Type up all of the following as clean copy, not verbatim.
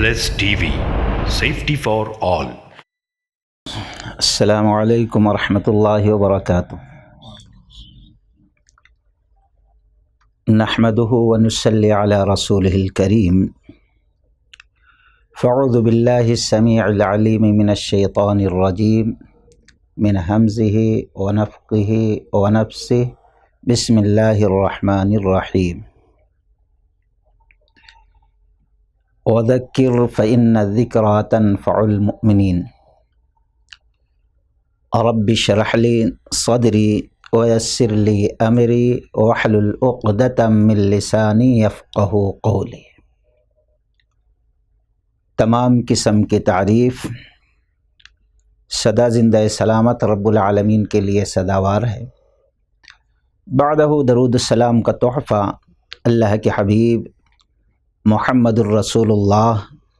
Plus TV, safety for all. السلام علیکم ورحمۃ اللہ وبرکاتہ۔ نحمده ونصلی علی رسوله الکریم۔ فاعوذ باللہ السمیع العلیم من الشیطان الرجیم من همزه ونفخه ونفثه بسم اللہ الرحمن الرحیم۔ وذکر فإن الذکریٰ تنفع المؤمنین۔ رب اشرح لی صدری ویسر لی امری واحلل عقدۃ من لسانی یفقہوا قولی۔ تمام قسم کی تعریف سدا زندہ سلامت رب العالمین کے لیے سداوار ہے۔ بعدہ درود السلام کا تحفہ اللہ کے حبیب محمد الرسول اللہ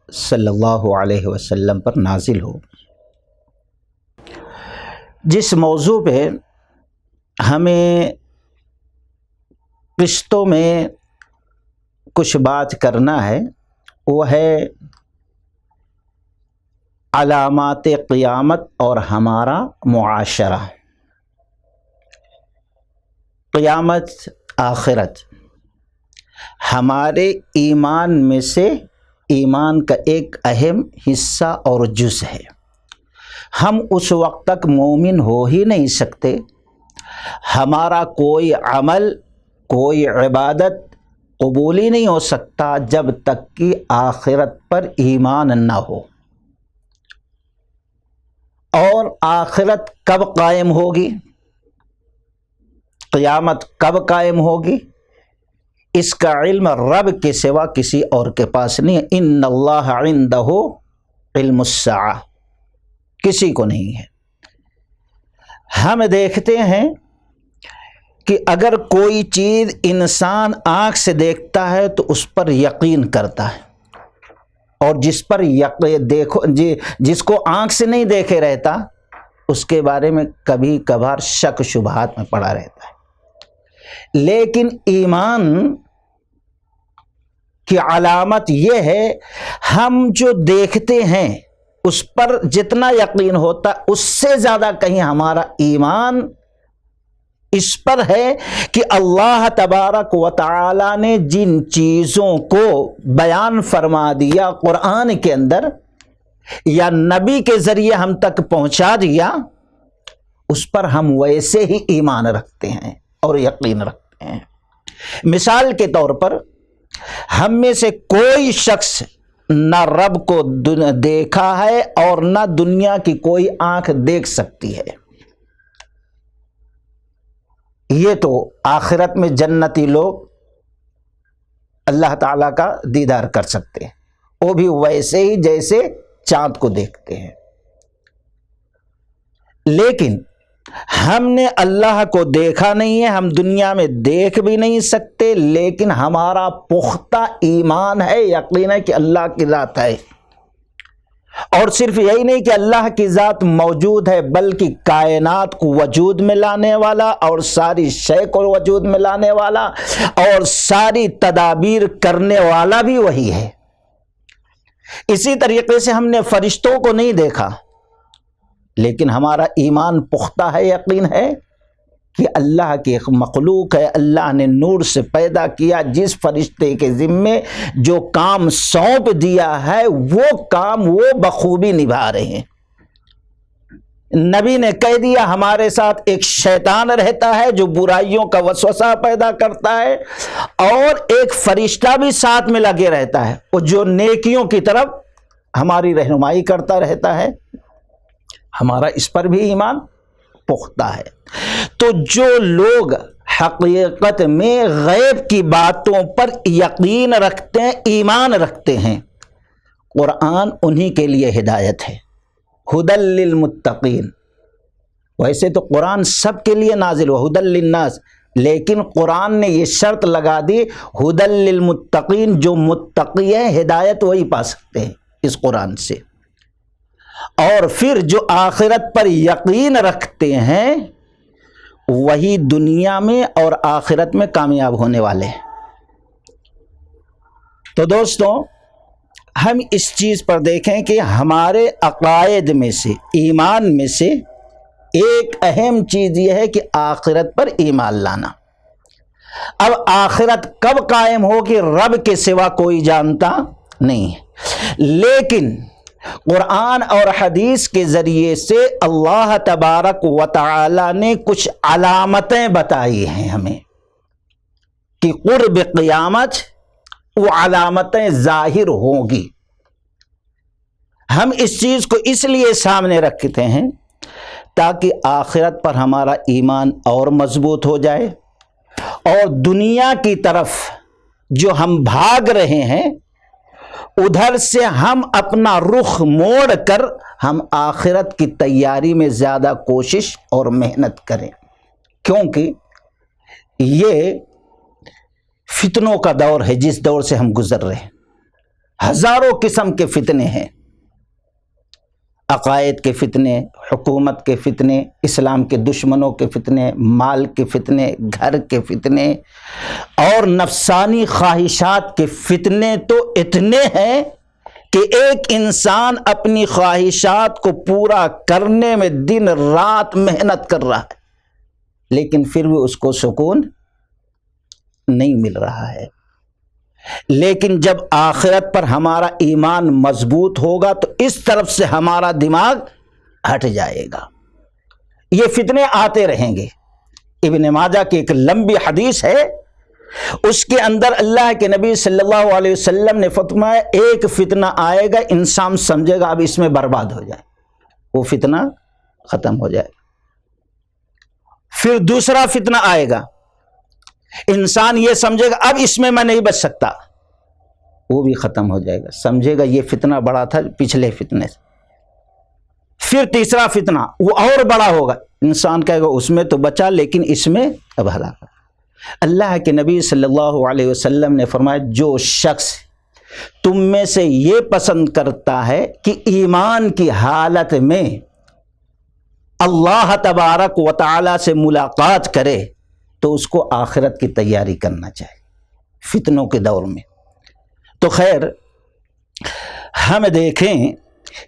صلی اللہ علیہ وسلم پر نازل ہو۔ جس موضوع پہ ہمیں قسطوں میں کچھ بات کرنا ہے وہ ہے علامات قیامت اور ہمارا معاشرہ۔ قیامت، آخرت ہمارے ایمان میں سے ایمان کا ایک اہم حصہ اور جز ہے۔ ہم اس وقت تک مومن ہو ہی نہیں سکتے، ہمارا کوئی عمل، کوئی عبادت قبول ہی نہیں ہو سکتا جب تک کہ آخرت پر ایمان نہ ہو۔ اور آخرت کب قائم ہوگی، قیامت کب قائم ہوگی، اس کا علم رب کے سوا کسی اور کے پاس نہیں ہے۔ ان اللہ عندہ علم الساعہ، کسی کو نہیں ہے۔ ہم دیکھتے ہیں کہ اگر کوئی چیز انسان آنکھ سے دیکھتا ہے تو اس پر یقین کرتا ہے، اور جس پر جس کو آنکھ سے نہیں دیکھے رہتا اس کے بارے میں کبھی کبھار شک شبہات میں پڑا رہتا ہے۔ لیکن ایمان کی علامت یہ ہے، ہم جو دیکھتے ہیں اس پر جتنا یقین ہوتا اس سے زیادہ کہیں ہمارا ایمان اس پر ہے کہ اللہ تبارک و تعالی نے جن چیزوں کو بیان فرما دیا قرآن کے اندر یا نبی کے ذریعے ہم تک پہنچا دیا، اس پر ہم ویسے ہی ایمان رکھتے ہیں اور یقین رکھتے ہیں۔ مثال کے طور پر ہم میں سے کوئی شخص نہ رب کو دیکھا ہے اور نہ دنیا کی کوئی آنکھ دیکھ سکتی ہے۔ یہ تو آخرت میں جنتی لوگ اللہ تعالیٰ کا دیدار کر سکتے ہیں، وہ بھی ویسے ہی جیسے چاند کو دیکھتے ہیں۔ لیکن ہم نے اللہ کو دیکھا نہیں ہے، ہم دنیا میں دیکھ بھی نہیں سکتے، لیکن ہمارا پختہ ایمان ہے، یقین ہے کہ اللہ کی ذات ہے۔ اور صرف یہی نہیں کہ اللہ کی ذات موجود ہے، بلکہ کائنات کو وجود میں لانے والا اور ساری شے کو وجود میں لانے والا اور ساری تدابیر کرنے والا بھی وہی ہے۔ اسی طریقے سے ہم نے فرشتوں کو نہیں دیکھا، لیکن ہمارا ایمان پختہ ہے، یقین ہے کہ اللہ کی ایک مخلوق ہے، اللہ نے نور سے پیدا کیا، جس فرشتے کے ذمے جو کام سونپ دیا ہے وہ کام وہ بخوبی نبھا رہے ہیں۔ نبی نے کہہ دیا ہمارے ساتھ ایک شیطان رہتا ہے جو برائیوں کا وسوسہ پیدا کرتا ہے، اور ایک فرشتہ بھی ساتھ میں لگے رہتا ہے وہ جو نیکیوں کی طرف ہماری رہنمائی کرتا رہتا ہے۔ ہمارا اس پر بھی ایمان پختہ ہے۔ تو جو لوگ حقیقت میں غیب کی باتوں پر یقین رکھتے ہیں، ایمان رکھتے ہیں، قرآن انہی کے لیے ہدایت ہے، ھدی للمتقین۔ ویسے تو قرآن سب کے لیے نازل ہوا، ھدی للناس، لیکن قرآن نے یہ شرط لگا دی ھدی للمتقین، جو متقی ہیں ہدایت وہی پا سکتے ہیں اس قرآن سے۔ اور پھر جو آخرت پر یقین رکھتے ہیں وہی دنیا میں اور آخرت میں کامیاب ہونے والے ہیں۔ تو دوستوں، ہم اس چیز پر دیکھیں کہ ہمارے عقائد میں سے، ایمان میں سے ایک اہم چیز یہ ہے کہ آخرت پر ایمان لانا۔ اب آخرت کب قائم ہوگی رب کے سوا کوئی جانتا نہیں ہے، لیکن قرآن اور حدیث کے ذریعے سے اللہ تبارک و تعالی نے کچھ علامتیں بتائی ہیں ہمیں کہ قرب قیامت وہ علامتیں ظاہر ہوں گی۔ ہم اس چیز کو اس لیے سامنے رکھتے ہیں تاکہ آخرت پر ہمارا ایمان اور مضبوط ہو جائے، اور دنیا کی طرف جو ہم بھاگ رہے ہیں ادھر سے ہم اپنا رخ موڑ کر ہم آخرت کی تیاری میں زیادہ کوشش اور محنت کریں، کیونکہ یہ فتنوں کا دور ہے جس دور سے ہم گزر رہے ہیں۔ ہزاروں قسم کے فتنے ہیں، عقائد کے فتنے، حکومت کے فتنے، اسلام کے دشمنوں کے فتنے، مال کے فتنے، گھر کے فتنے اور نفسانی خواہشات کے فتنے تو اتنے ہیں کہ ایک انسان اپنی خواہشات کو پورا کرنے میں دن رات محنت کر رہا ہے، لیکن پھر بھی اس کو سکون نہیں مل رہا ہے۔ لیکن جب آخرت پر ہمارا ایمان مضبوط ہوگا تو اس طرف سے ہمارا دماغ ہٹ جائے گا۔ یہ فتنے آتے رہیں گے۔ ابن ماجہ کی ایک لمبی حدیث ہے، اس کے اندر اللہ کے نبی صلی اللہ علیہ وسلم نے فرمایا ایک فتنہ آئے گا، انسان سمجھے گا اب اس میں برباد ہو جائے، وہ فتنہ ختم ہو جائے۔ پھر دوسرا فتنہ آئے گا، انسان یہ سمجھے گا اب اس میں نہیں بچ سکتا، وہ بھی ختم ہو جائے گا، سمجھے گا یہ فتنہ بڑا تھا پچھلے فتنے سے۔ پھر تیسرا فتنہ وہ اور بڑا ہوگا، انسان کہے گا اس میں تو بچا لیکن اس میں اب ہلاک۔ اللہ کے نبی صلی اللہ علیہ وسلم نے فرمایا جو شخص تم میں سے یہ پسند کرتا ہے کہ ایمان کی حالت میں اللہ تبارک و تعالی سے ملاقات کرے تو اس کو آخرت کی تیاری کرنا چاہیے فتنوں کے دور میں۔ تو خیر ہم دیکھیں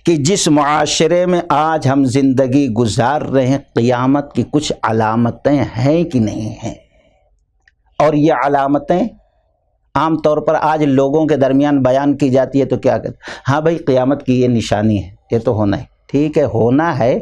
کہ جس معاشرے میں آج ہم زندگی گزار رہے ہیں قیامت کی کچھ علامتیں ہیں کہ نہیں ہیں، اور یہ علامتیں عام طور پر آج لوگوں کے درمیان بیان کی جاتی ہے تو کیا کہتے ہیں، ہاں بھائی قیامت کی یہ نشانی ہے، یہ تو ہونا ہے، ٹھیک ہے ہونا ہے،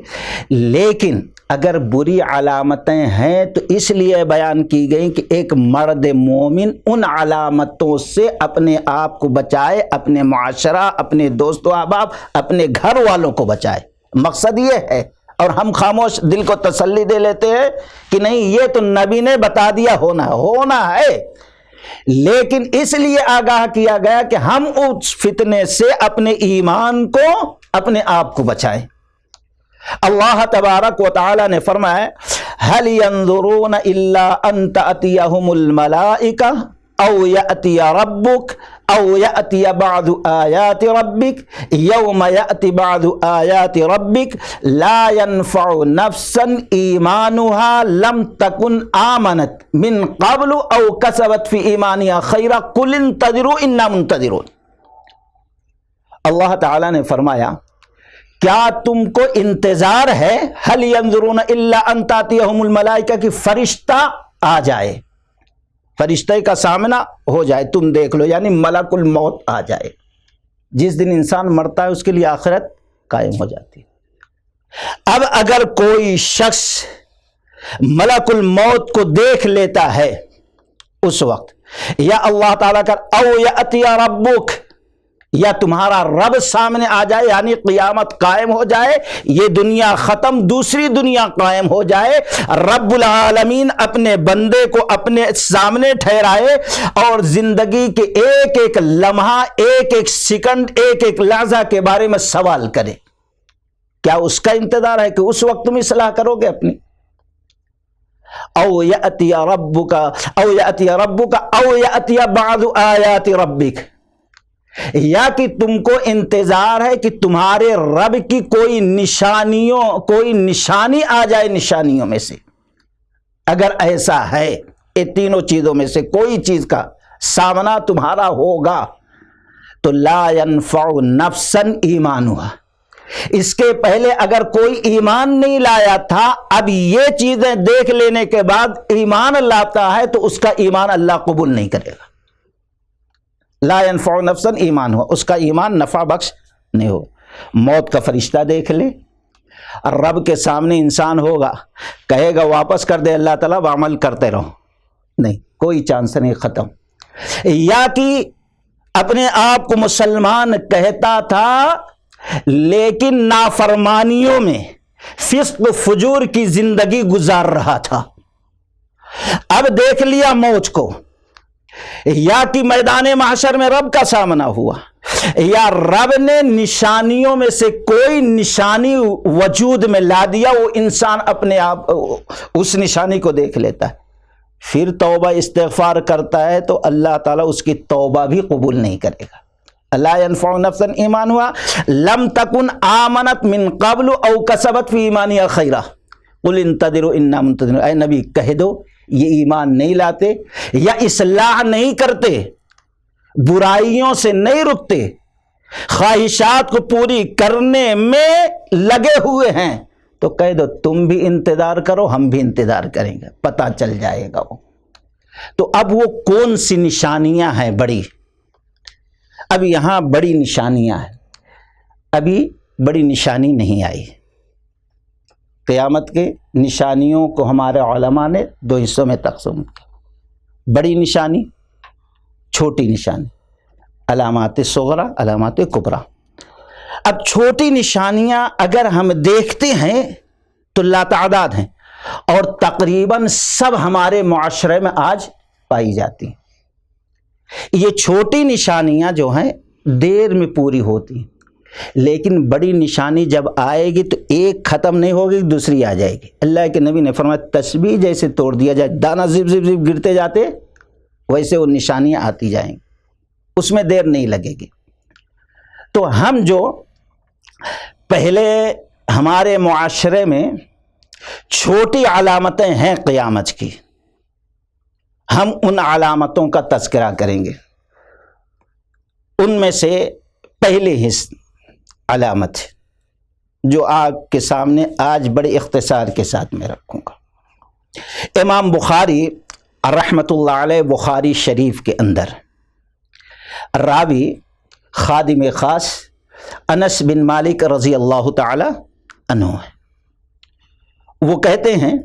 لیکن اگر بری علامتیں ہیں تو اس لیے بیان کی گئی کہ ایک مرد مومن ان علامتوں سے اپنے آپ کو بچائے، اپنے معاشرہ، اپنے دوست و احباب، اپنے گھر والوں کو بچائے۔ مقصد یہ ہے، اور ہم خاموش دل کو تسلی دے لیتے ہیں کہ نہیں یہ تو نبی نے بتا دیا ہونا ہے، لیکن اس لیے آگاہ کیا گیا کہ ہم اس فتنے سے اپنے ایمان کو، اپنے آپ کو بچائیں۔ اللہ تبارک و تعالی نے فرمایا هل ينظرون الا ان تأتيهم الملائکہ او یأتی ربک او یأتی بعض آیات ربک یوم یأتی بعض آیات ربک لا ينفع نفسا ایمانها لم تکن آمنت من قبل او کسبت فی ایمانها خیرا قل انتظروا انا منتظرون۔ اللہ تعالی نے فرمایا کیا تم کو انتظار ہے هل ينظرون الا ان تأتيهم الملائکہ کہ فرشتہ آ جائے، فرشتے کا سامنا ہو جائے، تم دیکھ لو، یعنی ملک الموت آ جائے۔ جس دن انسان مرتا ہے اس کے لیے آخرت قائم ہو جاتی ہے۔ اب اگر کوئی شخص ملک الموت کو دیکھ لیتا ہے اس وقت، یا اللہ تعالیٰ کا او یأتی ربک، یا تمہارا رب سامنے آ جائے، یعنی قیامت قائم ہو جائے، یہ دنیا ختم، دوسری دنیا قائم ہو جائے، رب العالمین اپنے بندے کو اپنے سامنے ٹھہرائے اور زندگی کے ایک ایک لمحہ، ایک ایک سیکنڈ، ایک ایک لحظہ کے بارے میں سوال کرے، کیا اس کا انتظار ہے کہ اس وقت تم اصلاح کرو گے اپنی؟ او یأتی ربک او یأتی ربک او یأتی بعض آیات ربک، یا کہ تم کو انتظار ہے کہ تمہارے رب کی کوئی نشانی آ جائے نشانیوں میں سے۔ اگر ایسا ہے، یہ تینوں چیزوں میں سے کوئی چیز کا سامنا تمہارا ہوگا تو لا ينفع نفسا ایمانها، اس کے پہلے اگر کوئی ایمان نہیں لایا تھا، اب یہ چیزیں دیکھ لینے کے بعد ایمان لاتا ہے تو اس کا ایمان اللہ قبول نہیں کرے گا۔ لا ينفع نفسا ایمانها، اس کا ایمان نفع بخش نہیں ہو۔ موت کا فرشتہ دیکھ لے، رب کے سامنے انسان ہوگا، کہے گا واپس کر دے اللہ تعالیٰ، عمل کرتے رہو، نہیں، کوئی چانس نہیں، ختم۔ یا کہ اپنے آپ کو مسلمان کہتا تھا لیکن نافرمانیوں میں فسق و فجور کی زندگی گزار رہا تھا، اب دیکھ لیا موت کو، یا کہ میدان محشر میں رب کا سامنا ہوا، یا رب نے نشانیوں میں سے کوئی نشانی وجود میں لا دیا، وہ انسان اپنے آپ اس نشانی کو دیکھ لیتا ہے، پھر توبہ استغفار کرتا ہے تو اللہ تعالیٰ اس کی توبہ بھی قبول نہیں کرے گا۔ لا ينفع نفسا ایمانها لم تکن آمنت من قبل او کسبت فی ایمانها خیرا قل انتظروا انا منتظرون، اے نبی کہہ دو یہ ایمان نہیں لاتے یا اصلاح نہیں کرتے، برائیوں سے نہیں رکتے، خواہشات کو پوری کرنے میں لگے ہوئے ہیں، تو کہہ دو تم بھی انتظار کرو، ہم بھی انتظار کریں گے، پتہ چل جائے گا وہ۔ تو اب وہ کون سی نشانیاں ہیں بڑی؟ اب یہاں بڑی نشانیاں ہیں، ابھی بڑی نشانی نہیں آئی۔ قیامت کے نشانیوں کو ہمارے علماء نے دو حصوں میں تقسیم کیا، بڑی نشانی، چھوٹی نشانی، علامات صغرا، علامات کبریٰ۔ اب چھوٹی نشانیاں اگر ہم دیکھتے ہیں تو لاتعداد ہیں، اور تقریباً سب ہمارے معاشرے میں آج پائی جاتی ہیں۔ یہ چھوٹی نشانیاں جو ہیں دیر میں پوری ہوتی ہیں، لیکن بڑی نشانی جب آئے گی تو ایک ختم نہیں ہوگی، دوسری آ جائے گی۔ اللہ کے نبی نے فرمایا تسبیح جیسے توڑ دیا جائے، دانا زب زب زب گرتے جاتے، ویسے وہ نشانیاں آتی جائیں گی، اس میں دیر نہیں لگے گی۔ تو ہم جو پہلے ہمارے معاشرے میں چھوٹی علامتیں ہیں قیامت کی، ہم ان علامتوں کا تذکرہ کریں گے۔ ان میں سے پہلی علامت جو آپ کے سامنے آج بڑے اختصار کے ساتھ میں رکھوں گا، امام بخاری رحمۃ اللہ علیہ بخاری شریف کے اندر راوی خادم خاص انس بن مالک رضی اللہ تعالی عنہ ہے۔ وہ کہتے ہیں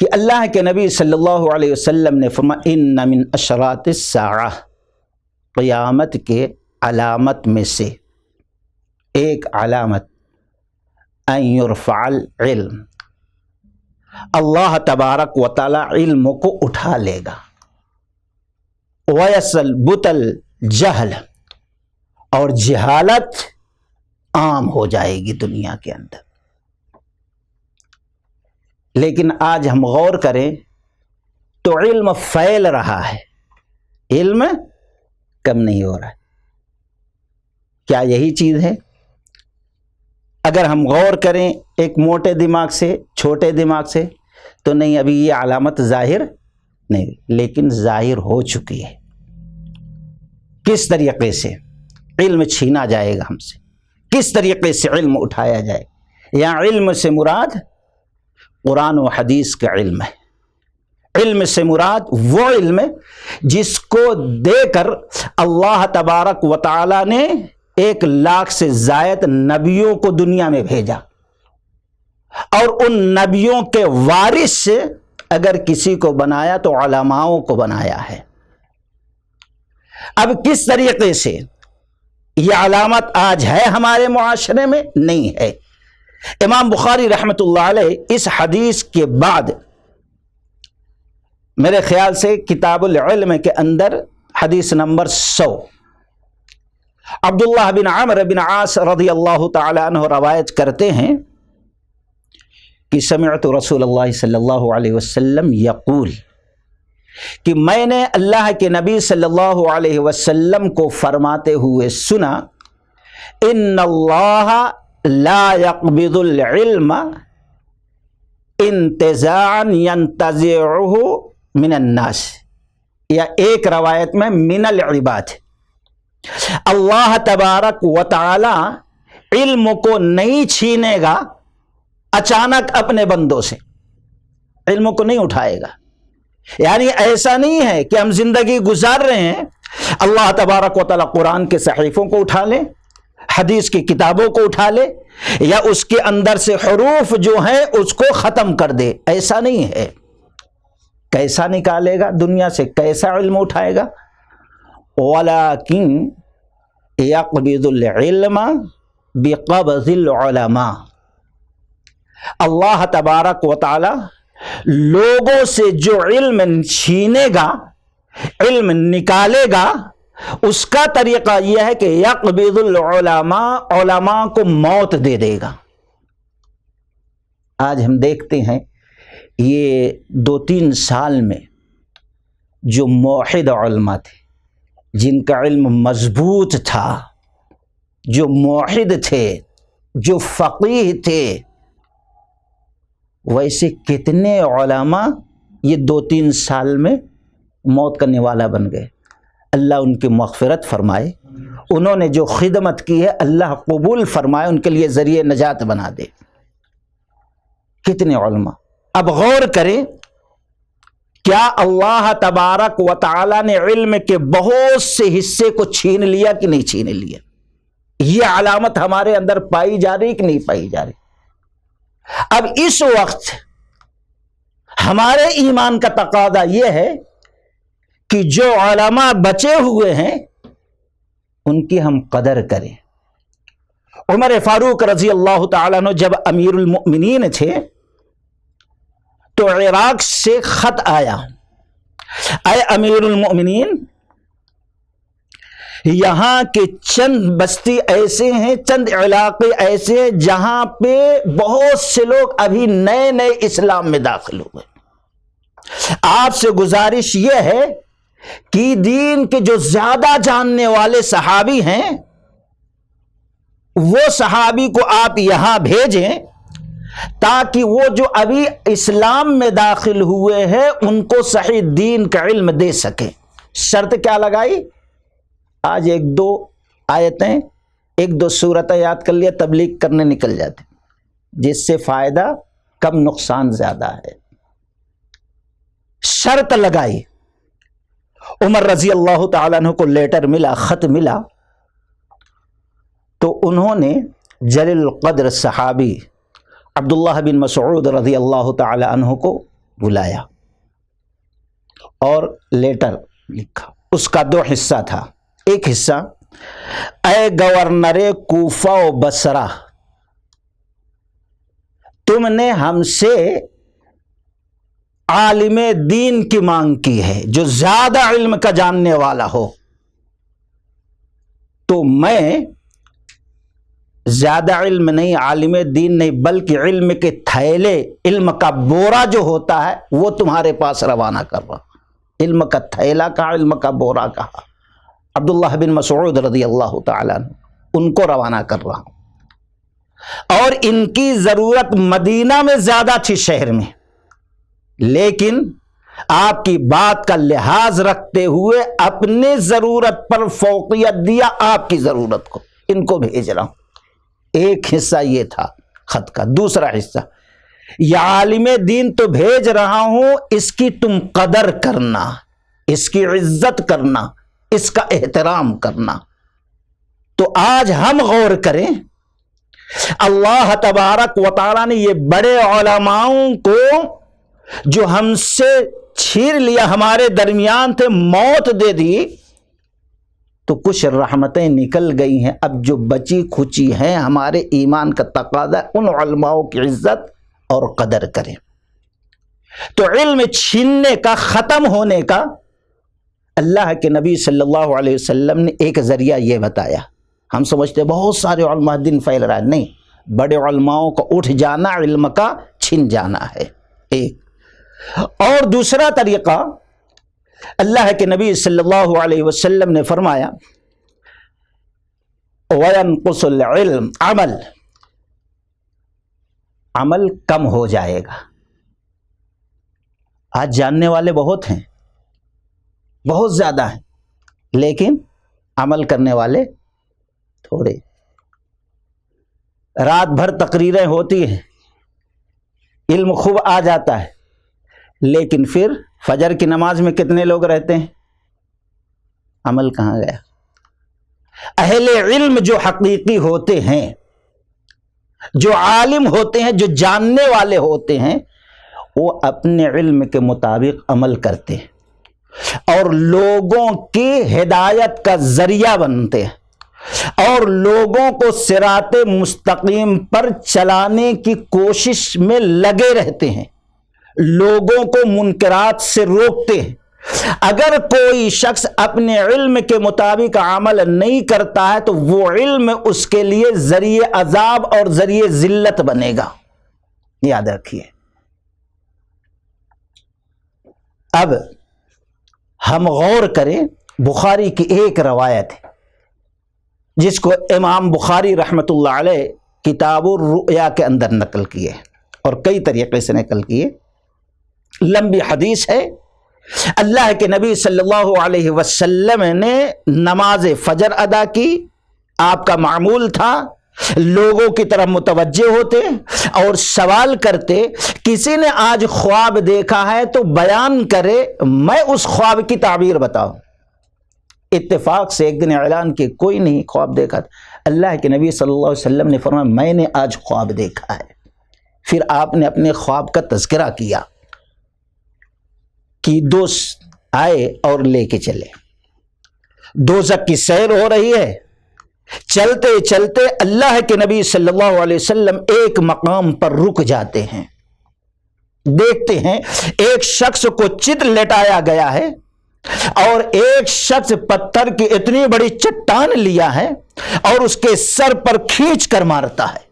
کہ اللہ کے نبی صلی اللہ علیہ وسلم نے فرمایا ان من اشراط الساعہ، قیامت کے علامت میں سے ایک علامت ان یرفع العلم، اللہ تبارک و تعالی علم کو اٹھا لے گا، ویسلبط الجہل، اور جہالت عام ہو جائے گی دنیا کے اندر۔ لیکن آج ہم غور کریں تو علم پھیل رہا ہے، علم کم نہیں ہو رہا ہے۔ کیا یہی چیز ہے؟ اگر ہم غور کریں ایک موٹے دماغ سے، چھوٹے دماغ سے، تو نہیں، ابھی یہ علامت ظاہر نہیں، لیکن ظاہر ہو چکی ہے۔ کس طریقے سے علم چھینا جائے گا ہم سے، کس طریقے سے علم اٹھایا جائے؟ یہاں علم سے مراد قرآن و حدیث کا علم ہے۔ علم سے مراد وہ علم ہے جس کو دے کر اللہ تبارک و تعالی نے 1,00,000 سے زائد نبیوں کو دنیا میں بھیجا، اور ان نبیوں کے وارث سے اگر کسی کو بنایا تو علماؤں کو بنایا ہے۔ اب کس طریقے سے یہ علامت آج ہے ہمارے معاشرے میں؟ نہیں ہے۔ امام بخاری رحمۃ اللہ علیہ اس حدیث کے بعد میرے خیال سے کتاب العلم کے اندر حدیث نمبر 100 عبداللہ بن عمرو بن عاص رضی اللہ تعالی عنہ روایت کرتے ہیں کہ سمعت رسول اللہ صلی اللہ علیہ وسلم یقول، کہ میں نے اللہ کے نبی صلی اللہ علیہ وسلم کو فرماتے ہوئے سنا، ان اللہ لا يقبض العلم انتزاعا ينتزعه من الناس، یا ایک روایت میں من العباد، اللہ تبارک و تعالی علم کو نہیں چھینے گا اچانک اپنے بندوں سے، علم کو نہیں اٹھائے گا۔ یعنی ایسا نہیں ہے کہ ہم زندگی گزار رہے ہیں، اللہ تبارک و تعالی قرآن کے صحیفوں کو اٹھا لے، حدیث کی کتابوں کو اٹھا لے، یا اس کے اندر سے حروف جو ہیں اس کو ختم کر دے، ایسا نہیں ہے۔ کیسا نکالے گا دنیا سے، کیسا علم اٹھائے گا؟ وَلَكِنْ يَقْبِضُ الْعِلْمَ بِقَبْضِ الْعُلَمَاءِ، اللہ تبارک و تعالی لوگوں سے جو علم چھینے گا، علم نکالے گا، اس کا طریقہ یہ ہے کہ یقبض العلماء، علماء کو موت دے دے گا۔ آج ہم دیکھتے ہیں یہ 2-3 سال میں جو موحد علماء تھے، جن کا علم مضبوط تھا، جو موحد تھے، جو فقیہ تھے، ویسے کتنے علماء یہ 2-3 سال میں موت کرنے والا بن گئے۔ اللہ ان کی مغفرت فرمائے، انہوں نے جو خدمت کی ہے اللہ قبول فرمائے، ان کے لیے ذریعہ نجات بنا دے۔ کتنے علماء! اب غور کریں، کیا اللہ تبارک و تعالی نے علم کے بہت سے حصے کو چھین لیا کہ نہیں چھین لیا؟ یہ علامت ہمارے اندر پائی جا رہی کہ نہیں پائی جا رہی؟ اب اس وقت ہمارے ایمان کا تقاضا یہ ہے کہ جو علماء بچے ہوئے ہیں ان کی ہم قدر کریں۔ عمر فاروق رضی اللہ تعالیٰ عنہ جب امیر المؤمنین تھے تو عراق سے خط آیا، اے امیر المؤمنین، یہاں کے چند بستی ایسے ہیں، چند علاقے ایسے ہیں جہاں پہ بہت سے لوگ ابھی نئے نئے اسلام میں داخل ہوئے، آپ سے گزارش یہ ہے کہ دین کے جو زیادہ جاننے والے صحابی ہیں وہ صحابی کو آپ یہاں بھیجیں تاکہ وہ جو ابھی اسلام میں داخل ہوئے ہیں ان کو صحیح دین کا علم دے سکیں۔ شرط کیا لگائی؟ آج 1-2 آیتیں، 1-2 سورتیں یاد کر لیا، تبلیغ کرنے نکل جاتے، جس سے فائدہ کم نقصان زیادہ ہے۔ شرط لگائی، عمر رضی اللہ تعالیٰ عنہ کو لیٹر ملا، خط ملا، تو انہوں نے جلیل القدر صحابی عبداللہ بن مسعود رضی اللہ تعالی عنہ کو بلایا اور لیٹر لکھا۔ اس کا 2 حصہ تھا۔ ایک حصہ، اے گورنر کوفہ و بصرہ، تم نے ہم سے عالم دین کی مانگ کی ہے جو زیادہ علم کا جاننے والا ہو، تو میں زیادہ علم نہیں، عالم دین نہیں، بلکہ علم کے تھیلے، علم کا بورا جو ہوتا ہے وہ تمہارے پاس روانہ کر رہا۔ علم کا تھیلا کہا، علم کا بورا کہا، عبداللہ بن مسعود رضی اللہ تعالیٰ عنہ ان کو روانہ کر رہا ہوں۔ اور ان کی ضرورت مدینہ میں زیادہ تھی شہر میں، لیکن آپ کی بات کا لحاظ رکھتے ہوئے اپنے ضرورت پر فوقیت دیا، آپ کی ضرورت کو ان کو بھیج رہا ہوں۔ ایک حصہ یہ تھا خط کا۔ دوسرا حصہ، یہ عالم دین تو بھیج رہا ہوں، اس کی تم قدر کرنا، اس کی عزت کرنا، اس کا احترام کرنا۔ تو آج ہم غور کریں، اللہ تبارک و تعالیٰ نے یہ بڑے علماؤں کو جو ہم سے چھین لیا، ہمارے درمیان تھے، موت دے دی، تو کچھ رحمتیں نکل گئی ہیں۔ اب جو بچی کھچی ہیں، ہمارے ایمان کا تقاضا ان علماؤں کی عزت اور قدر کریں۔ تو علم چھیننے کا، ختم ہونے کا اللہ کے نبی صلی اللہ علیہ وسلم نے ایک ذریعہ یہ بتایا۔ ہم سمجھتے بہت سارے علماء دن پھیل رہا ہے، نہیں، بڑے علماؤں کو اٹھ جانا، علم کا چھن جانا ہے ایک۔ اور دوسرا طریقہ، اللہ کے نبی صلی اللہ علیہ وسلم نے فرمایا وَيَنْقُصُ الْعِلْمِ، عمل کم ہو جائے گا۔ آج جاننے والے بہت ہیں، بہت زیادہ ہیں، لیکن عمل کرنے والے تھوڑے. رات بھر تقریریں ہوتی ہیں، علم خوب آ جاتا ہے، لیکن پھر فجر کی نماز میں کتنے لوگ رہتے ہیں؟ عمل کہاں گیا؟ اہل علم جو حقیقی ہوتے ہیں، جو عالم ہوتے ہیں، جو جاننے والے ہوتے ہیں، وہ اپنے علم کے مطابق عمل کرتے ہیں اور لوگوں کی ہدایت کا ذریعہ بنتے ہیں اور لوگوں کو صراط مستقیم پر چلانے کی کوشش میں لگے رہتے ہیں، لوگوں کو منکرات سے روکتے ہیں. اگر کوئی شخص اپنے علم کے مطابق عمل نہیں کرتا ہے تو وہ علم اس کے لیے ذریعہ عذاب اور ذریعہ ذلت بنے گا، یاد رکھیے. اب ہم غور کریں، بخاری کی ایک روایت ہے جس کو امام بخاری رحمۃ اللہ علیہ کتاب الرؤیا کے اندر نقل کیے اور کئی طریقے سے نقل کیے. لمبی حدیث ہے. اللہ کے نبی صلی اللہ علیہ وسلم نے نماز فجر ادا کی. آپ کا معمول تھا لوگوں کی طرف متوجہ ہوتے اور سوال کرتے، کسی نے آج خواب دیکھا ہے تو بیان کرے، میں اس خواب کی تعبیر بتاؤں. اتفاق سے ایک دن اعلان کہ کوئی نہیں خواب دیکھا. اللہ کے نبی صلی اللہ علیہ وسلم نے فرمایا میں نے آج خواب دیکھا ہے. پھر آپ نے اپنے خواب کا تذکرہ کیا کہ دوست آئے اور لے کے چلے. دوزخ کی سیر ہو رہی ہے. چلتے چلتے اللہ کے نبی صلی اللہ علیہ وسلم ایک مقام پر رک جاتے ہیں. دیکھتے ہیں ایک شخص کو چت لٹایا گیا ہے اور ایک شخص پتھر کی اتنی بڑی چٹان لیا ہے اور اس کے سر پر کھینچ کر مارتا ہے.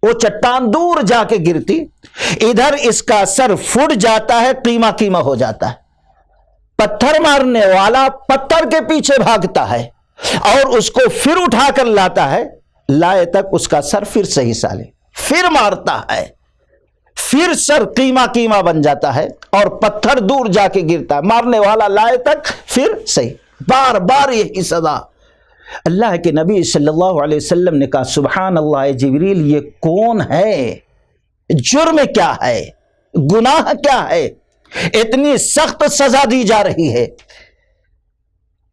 وہ چٹان دور جا کے گرتی، ادھر اس کا سر پھٹ جاتا ہے، قیمہ قیمہ ہو جاتا ہے. پتھر مارنے والا پتھر کے پیچھے بھاگتا ہے اور اس کو پھر اٹھا کر لاتا ہے، لائے تک اس کا سر پھر صحیح سالے، پھر مارتا ہے، پھر سر قیمہ قیمہ بن جاتا ہے اور پتھر دور جا کے گرتا ہے. مارنے والا لائے تک پھر صحیح، بار بار یہی سزا. اللہ کے نبی صلی اللہ علیہ وسلم نے کہا سبحان اللہ جبریل، یہ کون ہے؟ جرم کیا ہے؟ گناہ کیا ہے؟ اتنی سخت سزا دی جا رہی ہے.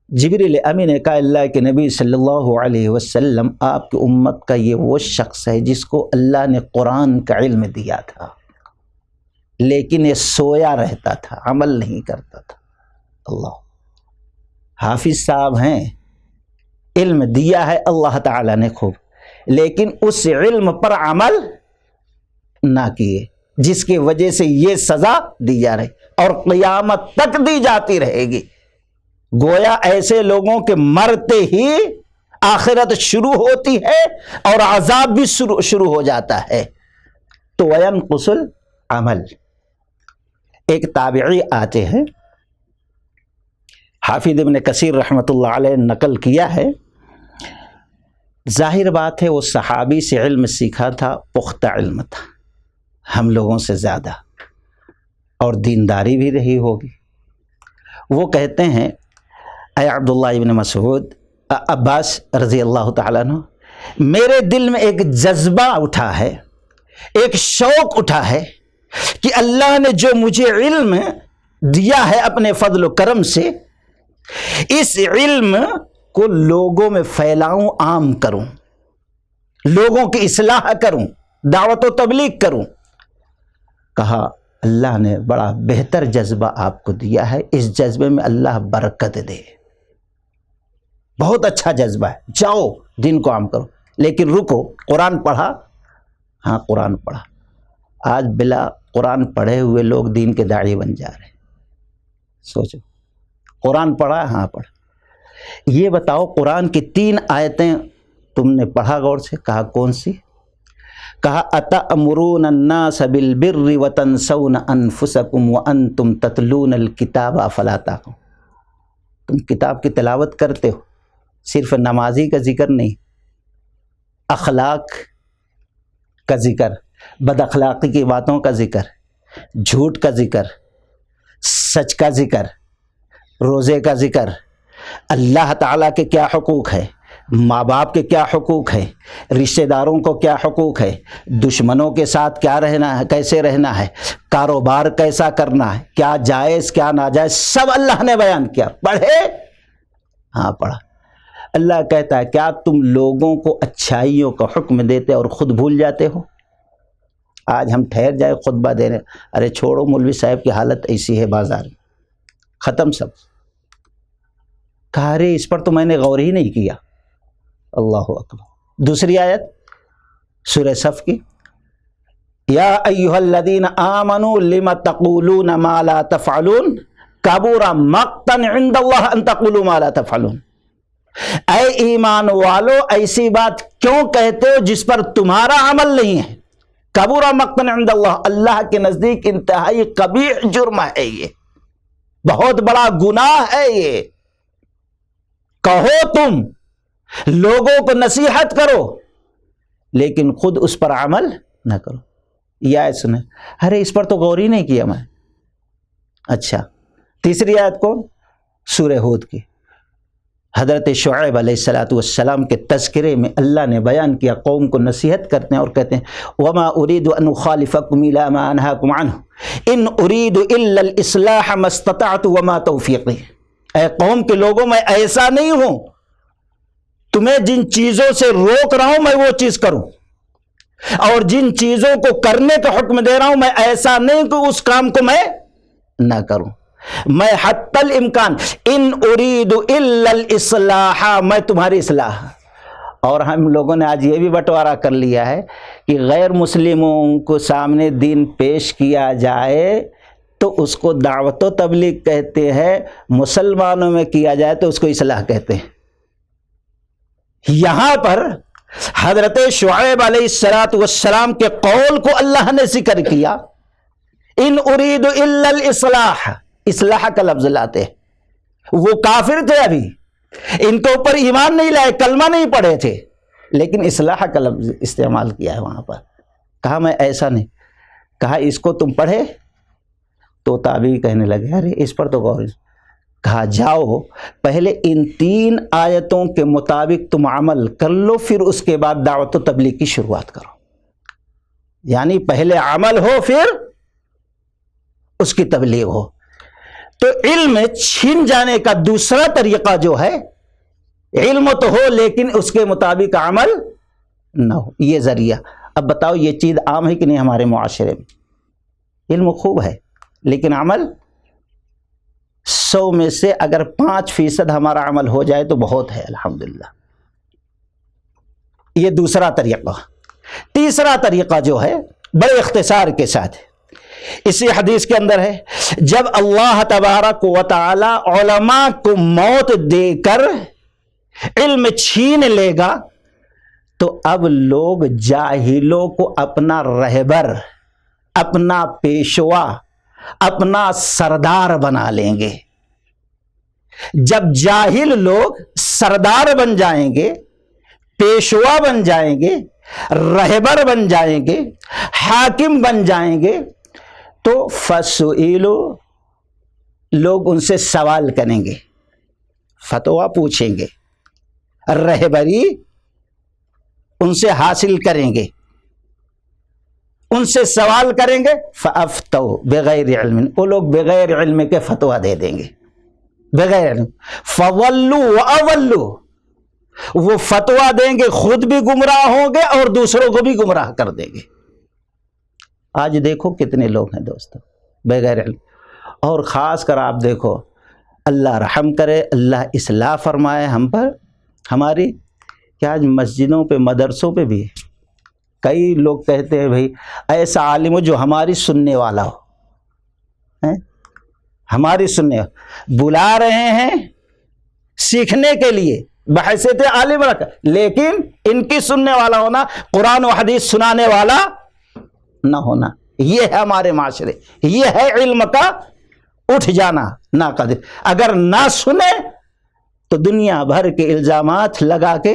جبریل امین نے کہا اللہ کے نبی صلی اللہ علیہ وسلم، آپ کی امت کا یہ وہ شخص ہے جس کو اللہ نے قرآن کا علم دیا تھا، لیکن یہ سویا رہتا تھا، عمل نہیں کرتا تھا. اللہ، حافظ صاحب ہیں، علم دیا ہے اللہ تعالیٰ نے خوب، لیکن اس علم پر عمل نہ کیے، جس کی وجہ سے یہ سزا دی جا رہی اور قیامت تک دی جاتی رہے گی. گویا ایسے لوگوں کے مرتے ہی آخرت شروع ہوتی ہے اور عذاب بھی شروع ہو جاتا ہے. تو وینقص العمل. ایک تابعی آتے ہیں، حافظ ابن کثیر رحمۃ اللہ علیہ نقل کیا ہے، ظاہر بات ہے وہ صحابی سے علم سیکھا تھا، پختہ علم تھا ہم لوگوں سے زیادہ، اور دینداری بھی رہی ہوگی. وہ کہتے ہیں اے عبداللہ ابن مسعود، عباس رضی اللہ تعالیٰ عنہ، میرے دل میں ایک جذبہ اٹھا ہے، ایک شوق اٹھا ہے کہ اللہ نے جو مجھے علم دیا ہے اپنے فضل و کرم سے، اس علم کو لوگوں میں پھیلاؤں، عام کروں، لوگوں کی اصلاح کروں، دعوت و تبلیغ کروں. کہا اللہ نے بڑا بہتر جذبہ آپ کو دیا ہے، اس جذبے میں اللہ برکت دے. بہت اچھا جذبہ ہے، جاؤ دین کو عام کرو، لیکن رکو. قرآن پڑھا؟ ہاں قرآن پڑھا. آج بلا قرآن پڑھے ہوئے لوگ دین کے داعی بن جا رہے ہیں. سوچو، قرآن پڑھا؟ ہاں پڑھا. یہ بتاؤ قرآن کی 3 آیتیں تم نے پڑھا غور سے؟ کہا کون سی؟ کہا اتأمرون الناس بالبر وتنسون انفسکم وانتم تتلون الکتاب افلا تعقلون. تم کتاب کی تلاوت کرتے ہو، صرف نمازی کا ذکر نہیں، اخلاق کا ذکر، بد اخلاقی کی باتوں کا ذکر، جھوٹ کا ذکر، سچ کا ذکر، روزے کا ذکر، اللہ تعالیٰ کے کیا حقوق ہے، ماں باپ کے کیا حقوق ہے، رشتہ داروں کو کیا حقوق ہے، دشمنوں کے ساتھ کیا رہنا ہے، کیسے رہنا ہے، کاروبار کیسا کرنا ہے، کیا جائز کیا ناجائز، سب اللہ نے بیان کیا۔ پڑھے؟ ہاں پڑھا۔ اللہ کہتا ہے کیا تم لوگوں کو اچھائیوں کا حکم دیتے اور خود بھول جاتے ہو؟ آج ہم ٹھہر جائے خطبہ دے رہے، ارے چھوڑو مولوی صاحب کی حالت ایسی ہے بازار میں، ختم سب۔ کہا ارے اس پر تو میں نے غور ہی نہیں کیا۔ اللہ اکبر۔ دوسری آیت سورہ صف کی، یا ایھا الذین آمنوا لم تقولون ما لا تفعلون کبر مقتا عند اللہ ان تقولوا ما لا تفعلون۔ اے ایمان والو ایسی بات کیوں کہتے ہو جس پر تمہارا عمل نہیں ہے؟ کبر مقتا عند اللہ، اللہ کے نزدیک انتہائی قبیح جرم ہے، یہ بہت بڑا گناہ ہے یہ۔ کہو تم لوگوں کو نصیحت کرو لیکن خود اس پر عمل نہ کرو۔ یہ آیت سنیں، ارے اس پر تو غور ہی نہیں کیا میں۔ اچھا، تیسری آیت کو سورہ ہود کی، حضرت شعیب علیہ السلام کے تذکرے میں اللہ نے بیان کیا، قوم کو نصیحت کرتے ہیں اور کہتے ہیں وما اريد ان اخالفكم الى ما انهاكم عنه ان اريد الا الاصلاح ما استطعت وما توفیقی۔ اے قوم کے لوگوں میں ایسا نہیں ہوں، تمہیں جن چیزوں سے روک رہا ہوں میں وہ چیز کروں، اور جن چیزوں کو کرنے کا حکم دے رہا ہوں میں ایسا نہیں کہ اس کام کو میں نہ کروں۔ میں حتی الامکان ان اريد الا الاصلاح، میں تمہاری اصلاح۔ اور ہم لوگوں نے آج یہ بھی بٹوارا کر لیا ہے کہ غیر مسلموں کو سامنے دین پیش کیا جائے تو اس کو دعوت و تبلیغ کہتے ہیں، مسلمانوں میں کیا جائے تو اس کو اصلاح کہتے ہیں۔ یہاں پر حضرت شعیب علیہ السلام کے قول کو اللہ نے ذکر کیا، ان اريد الا الاصلاح، اصلاح کا لفظ لاتے۔ وہ کافر تھے، ابھی ان کے اوپر ایمان نہیں لائے، کلمہ نہیں پڑھے تھے، لیکن اصلاح کا لفظ استعمال کیا ہے وہاں پر۔ کہا میں ایسا نہیں، کہا اس کو تم پڑھے تو تابعی کہنے لگے ارے اس پر تو غور۔ کہا جاؤ پہلے ان 3 آیتوں کے مطابق تم عمل کر لو، پھر اس کے بعد دعوت و تبلیغ کی شروعات کرو۔ یعنی پہلے عمل ہو پھر اس کی تبلیغ ہو۔ تو علم چھین جانے کا دوسرا طریقہ جو ہے، علم تو ہو لیکن اس کے مطابق عمل نہ ہو، یہ ذریعہ۔ اب بتاؤ یہ چیز عام ہے کہ نہیں ہمارے معاشرے میں؟ علم خوب ہے لیکن عمل 100 میں سے اگر 5% ہمارا عمل ہو جائے تو بہت ہے، الحمدللہ۔ یہ دوسرا طریقہ۔ تیسرا طریقہ جو ہے بڑے اختصار کے ساتھ اسی حدیث کے اندر ہے، جب اللہ تبارک و تعالی علماء کو موت دے کر علم چھین لے گا تو اب لوگ جاہلوں کو اپنا رہبر، اپنا پیشوا، اپنا سردار بنا لیں گے۔ جب جاہل لوگ سردار بن جائیں گے، پیشوا بن جائیں گے، رہبر بن جائیں گے، حاکم بن جائیں گے تو فَسُئِلُوا، لوگ ان سے سوال کریں گے، فتویٰ پوچھیں گے، رہبری ان سے حاصل کریں گے، ان سے سوال کریں گے، فَأَفْتَوْا بِغَيْرِ عِلْمٍ، وہ لوگ بغیر علم کے فتویٰ دے دیں گے، بغیر علم۔ فَوَلُّوا وَأَوَلُّوا، وہ فتویٰ دیں گے، خود بھی گمراہ ہوں گے اور دوسروں کو بھی گمراہ کر دیں گے۔ آج دیکھو کتنے لوگ ہیں دوستو بغیر علم، اور خاص کر آپ دیکھو، اللہ رحم کرے، اللہ اصلاح فرمائے ہم پر، ہماری کہ آج مسجدوں پہ مدرسوں پہ بھی کئی لوگ کہتے ہیں بھائی ایسا عالم ہو جو ہماری سننے والا ہو، ہماری سننے، بلا رہے ہیں سیکھنے کے لیے بحیثیت عالم رکھ، لیکن ان کی سننے والا ہونا، قرآن و حدیث سنانے والا نہ ہونا، یہ ہے ہمارے معاشرے، یہ ہے علم کا اٹھ جانا ناقدر۔ اگر نہ سنے تو دنیا بھر کے الزامات لگا کے،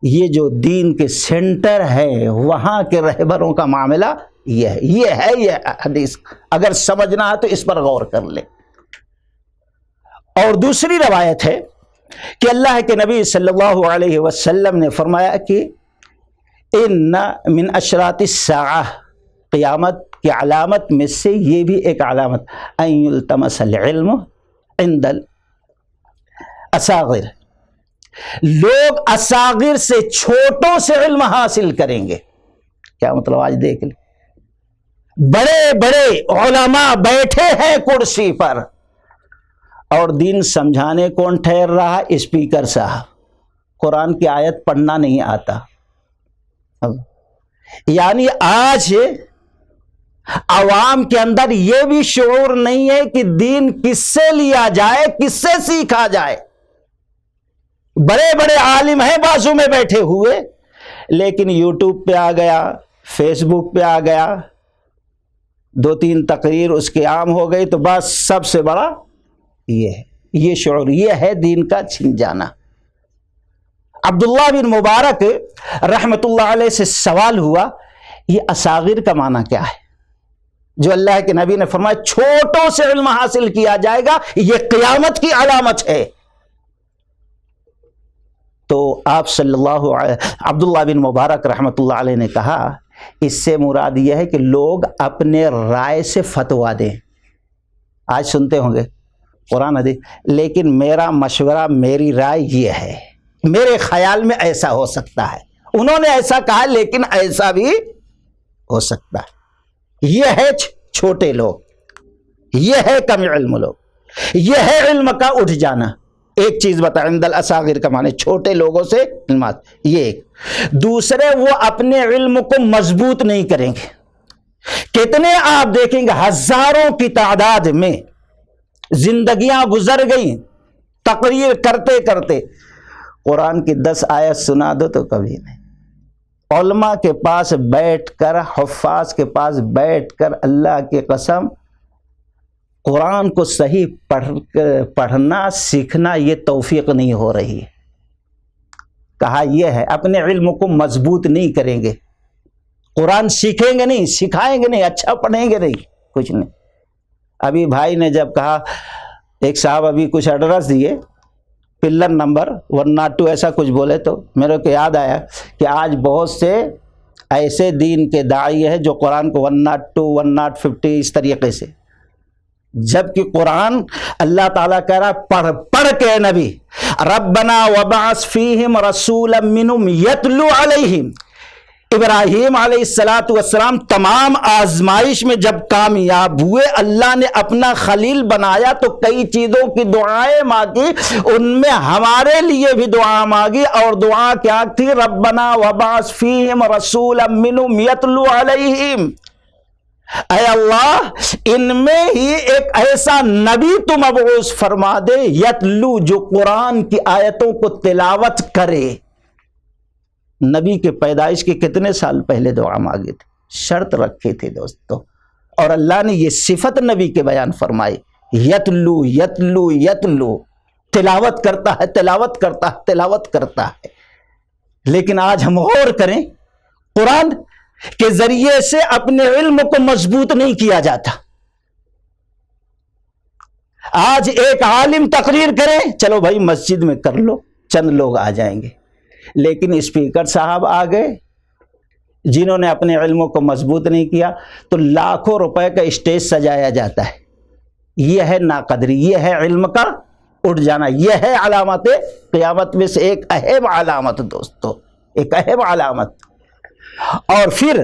یہ جو دین کے سینٹر ہے وہاں کے رہبروں کا معاملہ یہ ہے یہ حدیث، اگر سمجھنا ہے تو اس پر غور کر لے۔ اور دوسری روایت ہے کہ اللہ کے نبی صلی اللہ علیہ وسلم نے فرمایا کہ ان من اشراط الساعہ، قیامت کی علامت میں سے یہ بھی ایک علامت، ان یلتمس العلم عند الاصاغر، لوگ اصاغر سے، چھوٹوں سے علم حاصل کریں گے۔ کیا مطلب؟ آج دیکھ لیں، بڑے بڑے علماء بیٹھے ہیں کرسی پر اور دین سمجھانے کون ٹھہر رہا؟ اسپیکر صاحب، قرآن کی آیت پڑھنا نہیں آتا۔ یعنی آج عوام کے اندر یہ بھی شعور نہیں ہے کہ دین کس سے لیا جائے، کس سے سیکھا جائے۔ بڑے بڑے عالم ہیں بازو میں بیٹھے ہوئے، لیکن یوٹیوب پہ آ گیا، فیس بک پہ آ گیا، 2-3 تقریر اس کے عام ہو گئی، تو بس سب سے بڑا یہ ہے، یہ شعور، یہ ہے دین کا چھن جانا۔ عبداللہ بن مبارک رحمت اللہ علیہ سے سوال ہوا، یہ اصاغر کا معنی کیا ہے جو اللہ کے نبی نے فرمایا چھوٹوں سے علم حاصل کیا جائے گا، یہ قیامت کی علامت ہے؟ تو آپ صلی اللہ علیہ عبداللہ بن مبارک رحمت اللہ علیہ نے کہا اس سے مراد یہ ہے کہ لوگ اپنے رائے سے فتوا دیں۔ آج سنتے ہوں گے قرآن حدیث، لیکن میرا مشورہ، میری رائے یہ ہے، میرے خیال میں ایسا ہو سکتا ہے، انہوں نے ایسا کہا لیکن ایسا بھی ہو سکتا ہے۔ یہ ہے چھوٹے لوگ، یہ ہے کم علم لوگ، یہ ہے علم کا اٹھ جانا۔ ایک چیز بتا، عند الاصاغر کا معنی چھوٹے لوگوں سے علمات، یہ ایک۔ دوسرے، وہ اپنے علم کو مضبوط نہیں کریں گے۔ کتنے آپ دیکھیں گے ہزاروں کی تعداد میں زندگیاں گزر گئیں تقریر کرتے کرتے، قرآن کی 10 آیت سنا دو تو کبھی نہیں۔ علماء کے پاس بیٹھ کر، حفاظ کے پاس بیٹھ کر، اللہ کی قسم قرآن کو صحیح پڑھنا سیکھنا یہ توفیق نہیں ہو رہی ہے۔ کہا یہ ہے اپنے علم کو مضبوط نہیں کریں گے، قرآن سیکھیں گے نہیں، سکھائیں گے نہیں، اچھا پڑھیں گے نہیں، کچھ نہیں۔ ابھی بھائی نے جب کہا، ایک صاحب ابھی کچھ ایڈریس دیے، پلر نمبر 102 ایسا کچھ بولے، تو میرے کو یاد آیا کہ آج بہت سے ایسے دین کے داعی ہیں جو قرآن کو 102 150 اس طریقے سے، جبکہ قرآن اللہ تعالیٰ کہہ رہا پڑھ کے نبی ربنا وبعث فیہم رسولا منہم یتلو علیہم۔ ابراہیم علیہ السلام تمام آزمائش میں جب کامیاب ہوئے، اللہ نے اپنا خلیل بنایا تو کئی چیزوں کی دعائیں مانگی، ان میں ہمارے لیے بھی دعا مانگی، اور دعا کیا تھی؟ ربنا وبعث فیہم رسولا منہم یتلو علیہم۔ اے اللہ، ان میں ہی ایک ایسا نبی تو مبعوث فرما دے، یتلو، جو قرآن کی آیتوں کو تلاوت کرے۔ نبی کے پیدائش کے کتنے سال پہلے دعا مانگی تھی، شرط رکھی تھی دوستو، اور اللہ نے یہ صفت نبی کے بیان فرمائی، یتلو یتلو یتلو، تلاوت کرتا ہے، تلاوت کرتا ہے، تلاوت کرتا ہے۔ لیکن آج ہم غور کریں، قرآن کے ذریعے سے اپنے علم کو مضبوط نہیں کیا جاتا۔ آج ایک عالم تقریر کرے، چلو بھائی مسجد میں کر لو، چند لوگ آ جائیں گے، لیکن اسپیکر صاحب آ گئے جنہوں نے اپنے علموں کو مضبوط نہیں کیا، تو لاکھوں روپے کا اسٹیج سجایا جاتا ہے۔ یہ ہے ناقدری، یہ ہے علم کا اٹھ جانا، یہ ہے علامت قیامت میں سے ایک اہم علامت دوستو، ایک اہم علامت۔ اور پھر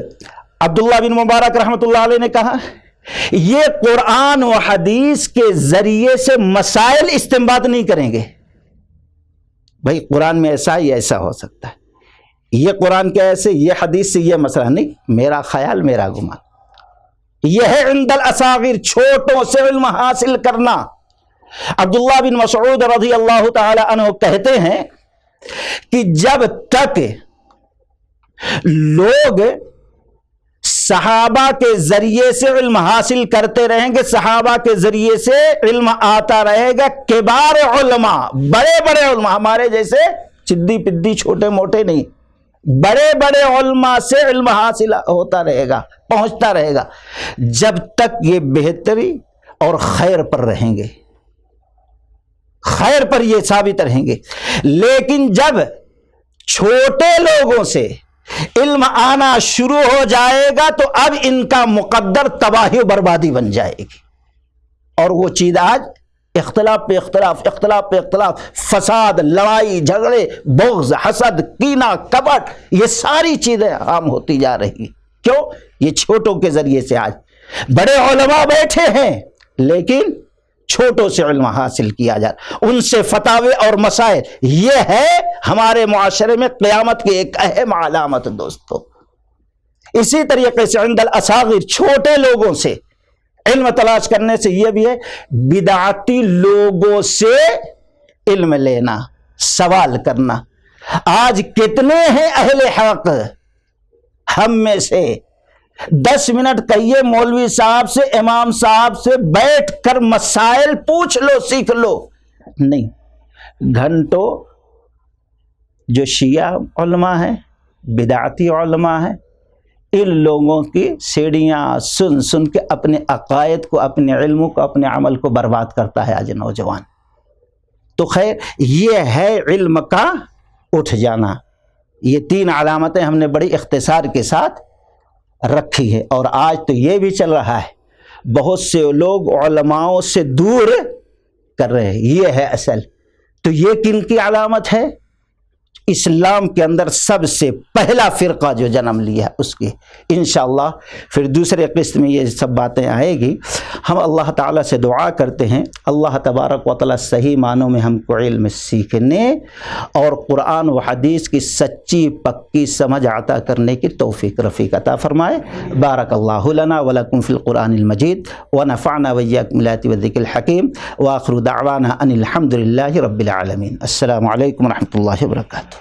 عبداللہ بن مبارک رحمت اللہ علیہ نے کہا، یہ قرآن و حدیث کے ذریعے سے مسائل استنباط نہیں کریں گے۔ بھائی قرآن میں ایسا ہی ایسا ہو سکتا ہے، یہ قرآن کے ایسے، یہ حدیث سے یہ مسئلہ نہیں، میرا خیال، میرا گمان۔ یہ ہے عند الاصاغر، چھوٹوں سے علم حاصل کرنا۔ عبداللہ بن مسعود رضی اللہ تعالی عنہ کہتے ہیں کہ جب تک لوگ صحابہ کے ذریعے سے علم حاصل کرتے رہیں گے، صحابہ کے ذریعے سے علم آتا رہے گا، کبار علماء، بڑے بڑے علماء، ہمارے جیسے چدی پدی چھوٹے موٹے نہیں، بڑے بڑے علماء سے علم حاصل ہوتا رہے گا، پہنچتا رہے گا، جب تک یہ بہتری اور خیر پر رہیں گے۔ خیر پر یہ ثابت رہیں گے۔ لیکن جب چھوٹے لوگوں سے علم آنا شروع ہو جائے گا تو اب ان کا مقدر تباہی و بربادی بن جائے گی، اور وہ چیز آج اختلاف پہ اختلاف، اختلاف پہ اختلاف، فساد، لڑائی جھگڑے، بغض، حسد، کینہ، کپٹ، یہ ساری چیزیں عام ہوتی جا رہی۔ کیوں؟ یہ چھوٹوں کے ذریعے سے آج بڑے علماء بیٹھے ہیں لیکن چھوٹوں سے علم حاصل کیا جا رہا، ان سے فتاوے اور مسائل۔ یہ ہے ہمارے معاشرے میں قیامت کی ایک اہم علامت دوستو۔ اسی طریقے سے عند الاصاغر، چھوٹے لوگوں سے علم تلاش کرنے سے یہ بھی ہے بدعتی لوگوں سے علم لینا، سوال کرنا۔ آج کتنے ہیں اہل حق؟ ہم میں سے 10 منٹ کہیے مولوی صاحب سے، امام صاحب سے بیٹھ کر مسائل پوچھ لو، سیکھ لو، نہیں، گھنٹوں جو شیعہ علماء ہیں، بدعتی علماء ہیں، ان لوگوں کی سیڑھیاں سن سن کے اپنے عقائد کو، اپنے علم کو، اپنے عمل کو برباد کرتا ہے آج نوجوان۔ تو خیر، یہ ہے علم کا اٹھ جانا۔ یہ 3 علامتیں ہم نے بڑی اختصار کے ساتھ رکھی ہے، اور آج تو یہ بھی چل رہا ہے، بہت سے لوگ علماؤں سے دور کر رہے ہیں۔ یہ ہے اصل۔ تو یہ کن کی علامت ہے؟ اسلام کے اندر سب سے پہلا فرقہ جو جنم لیا اس کی۔ انشاءاللہ پھر دوسرے قسط میں یہ سب باتیں آئے گی۔ ہم اللہ تعالیٰ سے دعا کرتے ہیں اللہ تبارک و تعالیٰ صحیح معنوں میں ہم کو علم سیکھنے اور قرآن و حدیث کی سچی پکی سمجھ عطا کرنے کی توفیق رفیق عطا فرمائے۔ بارک اللہ لنا ولکم فی القرآن المجید ونفعنا وإیاکم بالآیات والذکر الحکیم، وآخر دعوانا ان الحمد للہ رب العالمین۔ السلام علیکم ورحمۃ اللہ وبرکاتہ۔